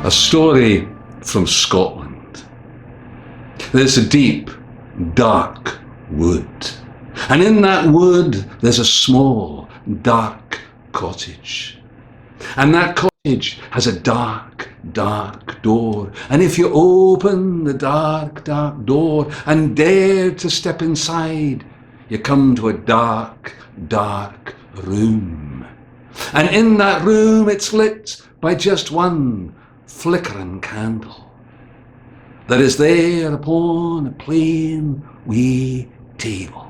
A story from Scotland. There's a deep, dark wood, and in that wood there's a small, dark cottage. And that cottage has a dark, dark door. And if you open the dark, dark door and dare to step inside, you come to a dark, dark room. And in that room it's lit by just one flickering candle that is there upon a plain wee table.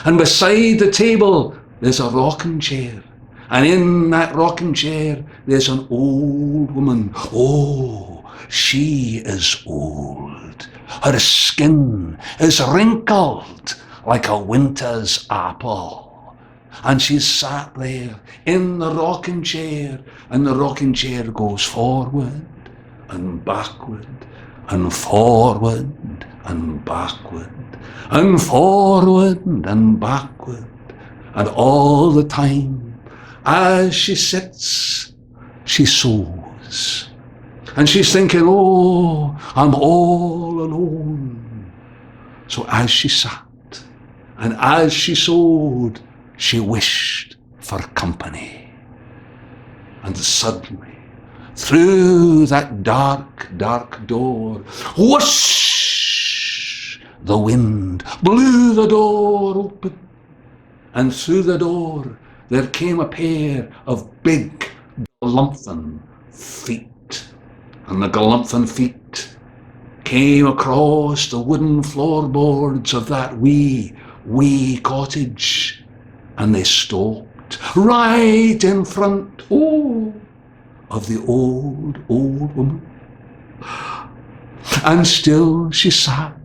And beside the table there's a rocking chair. And in that rocking chair, there's an old woman. Oh, she is old. Her skin is wrinkled like a winter's apple. And she's sat there in the rocking chair, and the rocking chair goes forward and backward and forward and backward and forward and backward. And all the time, as she sits, she sews. And she's thinking, oh, I'm all alone. So as she sat and as she sewed, she wished for company. And suddenly, through that dark, dark door, whoosh, the wind blew the door open. And through the door, there came a pair of big galumphing feet. And the galumphing feet came across the wooden floorboards of that wee cottage. And they stopped right in front, of the old woman. And still she sat,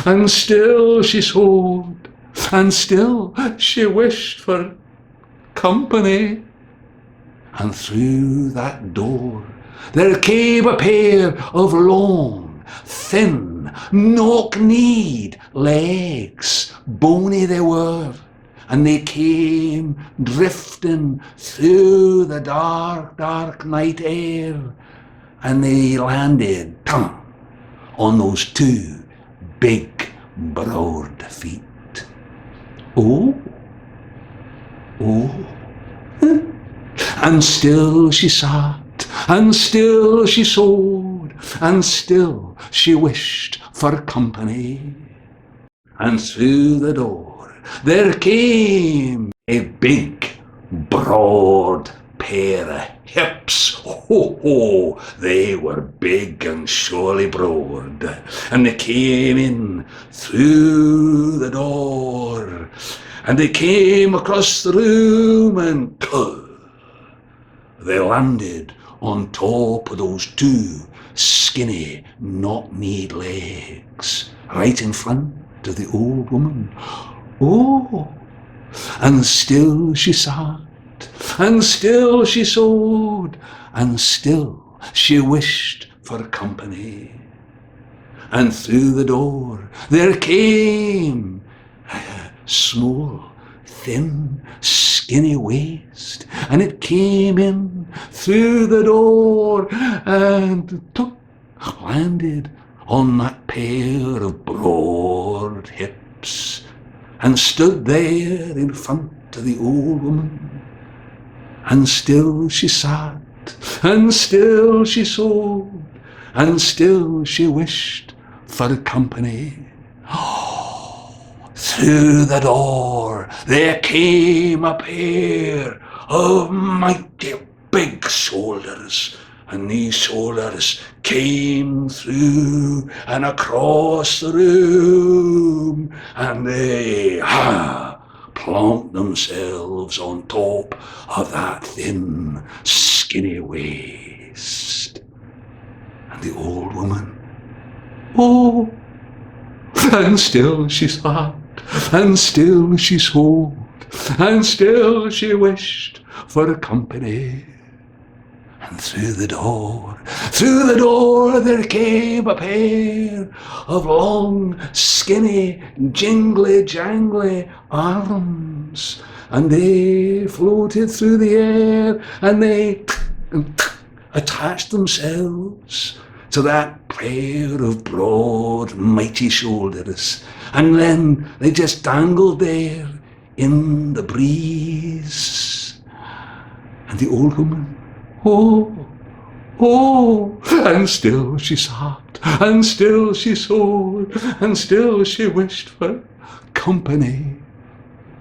and still she sewed, and still she wished for company. And through that door there came a pair of long, thin, knock-kneed legs. Bony they were, and they came drifting through the dark, dark night air, and they landed on those two big, broad feet. Oh. And still she sat, and still she sewed, and still she wished for company. And through the door there came a big, broad pair of hips. They were big and surely broad. And they came in through the door. And they came across the room and they landed on top of those two skinny, knock-kneed legs, right in front of the old woman. Oh, and still she sat, and still she sewed, and still she wished for company. And through the door there came small, thin, skinny waist, and it came in through the door and landed on that pair of broad hips and stood there in front of the old woman. And still she sat, and still she sewed, and still she wished for company. Through the door there came a pair of mighty big shoulders, and these shoulders came through and across the room, and they plonked themselves on top of that thin, skinny waist. And the old woman, and still she sat, and still she sewed, and still she wished for company. And through the door there came a pair of long, skinny, jingly-jangly arms, and they floated through the air, and they attached themselves to that pair of broad, mighty shoulders, and then they just dangled there in the breeze. And the old woman, and still she sat, and still she sewed, and still she wished for company.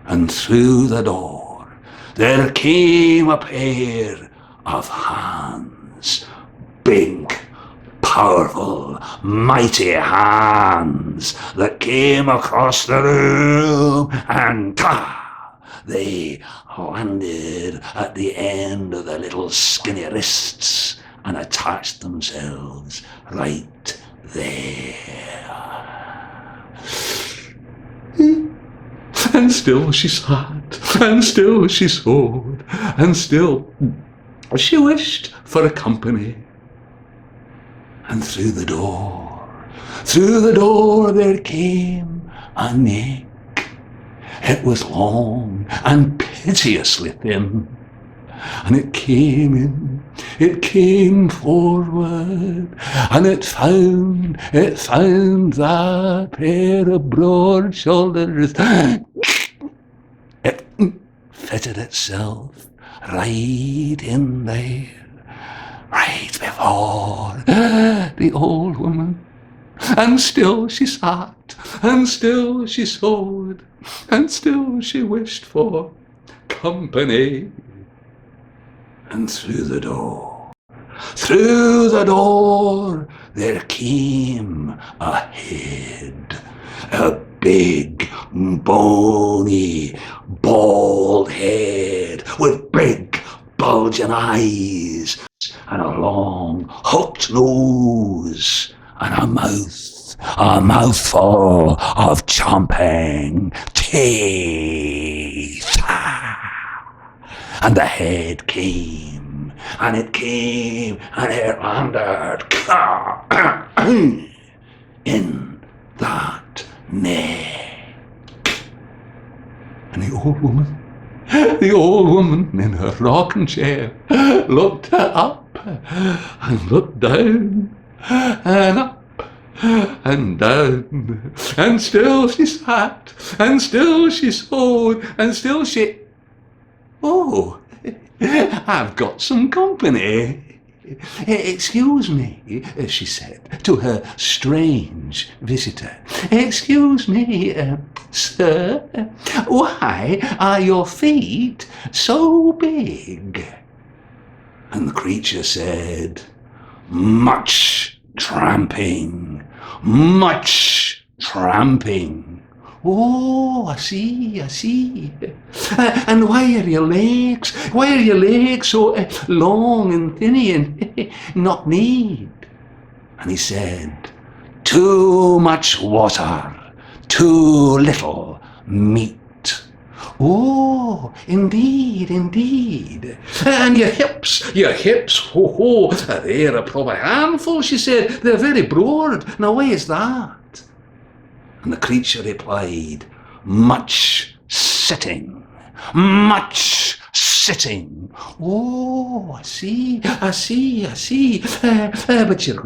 And through the door there came a pair of hands, big, powerful, mighty hands that came across the room, and they landed at the end of the little skinny wrists and attached themselves right there. And still she sat, and still she sewed, and still she wished for a company. And through the door there came a neck. It was long and piteously thin, and it came forward, and it found that pair of broad shoulders. It fitted itself right in there, right before the old woman. And still she sat, and still she sewed, and still she wished for company. And through the door, there came a head, a big, bony, bald head with big, bulging eyes and a long, hooked nose and a mouthful of chomping teeth. And the head came, and it landed in that neck. And the old woman in her rocking chair looked up and looked down and up and down, and still she sat, and still she sewed, and still she... Oh, I've got some company. Excuse me, she said to her strange visitor. Excuse me, sir, why are your feet so big? And the creature said, much tramping. Oh, I see. And why are your legs so long and thinny and knock-kneed? And he said, too much water, too little meat. Oh, indeed. And your hips, they're a proper handful, she said. They're very broad. Now, why is that? And the creature replied, much sitting. Oh, I see. But your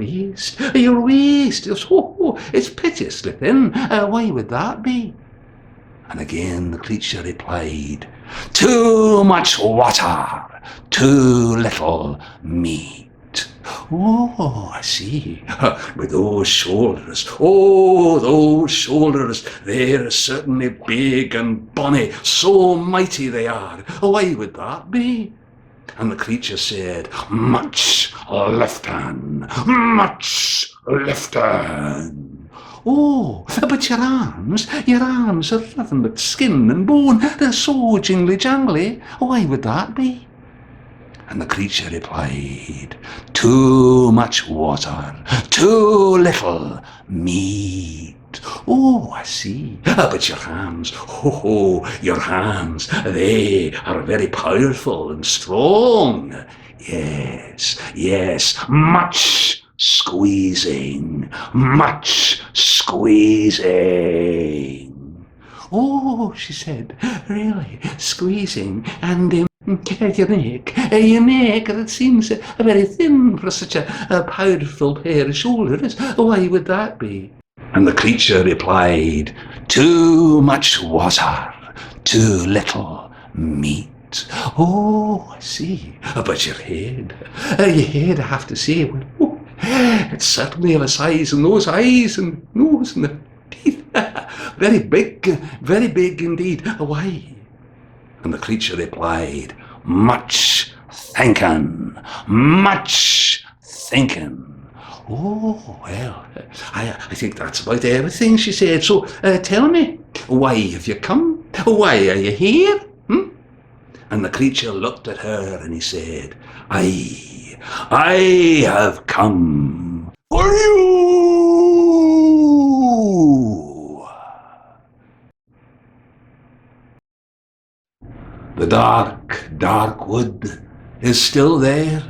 waist, it's piteously thin. Why would that be? And again the creature replied, too much water, too little meat. Oh, I see. With those shoulders, they're certainly big and bonny, so mighty they are. Why would that be? And the creature said, much lifting. Oh, but your arms are nothing but skin and bone. They're so jingly-jangly. Why would that be? And the creature replied, too much water, too little meat. Oh, I see. But your hands, they are very powerful and strong. Yes, much squeezing. Oh, she said, really, squeezing and your neck, that seems very thin for such a powerful pair of shoulders. Why would that be? And the creature replied, too much water, too little meat. Oh, I see. But your head, I have to say, well, it's certainly of a size, and those eyes and nose and the teeth, very big indeed. Why? And the creature replied, much thinking, much thinking. Oh, well, I think that's about everything, she said. So tell me, why have you come? Why are you here? And the creature looked at her and he said, I have come for you. The dark wood is still there,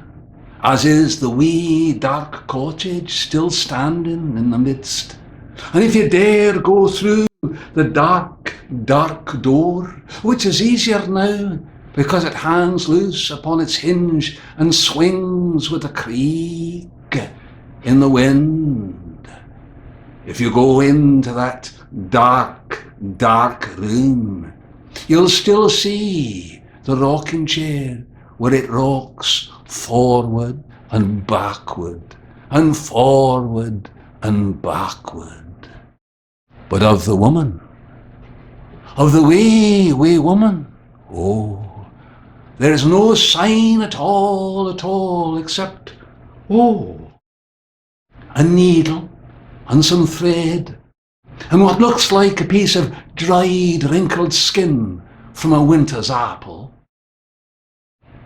as is the wee dark cottage still standing in the midst. And if you dare go through the dark door, which is easier now, because it hangs loose upon its hinge and swings with a creak in the wind. If you go into that dark room, you'll still see the rocking chair where it rocks forward and backward and forward and backward. But of the woman, of the wee woman, oh, there is no sign at all, except, a needle and some thread, and what looks like a piece of dried, wrinkled skin from a winter's apple,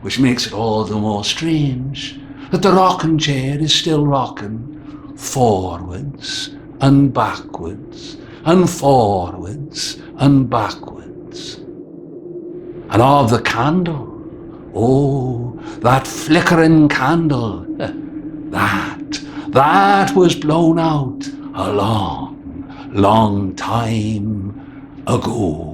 which makes it all the more strange that the rocking chair is still rocking forwards and backwards and forwards and backwards. And of the candle, that flickering candle, that was blown out a long time ago.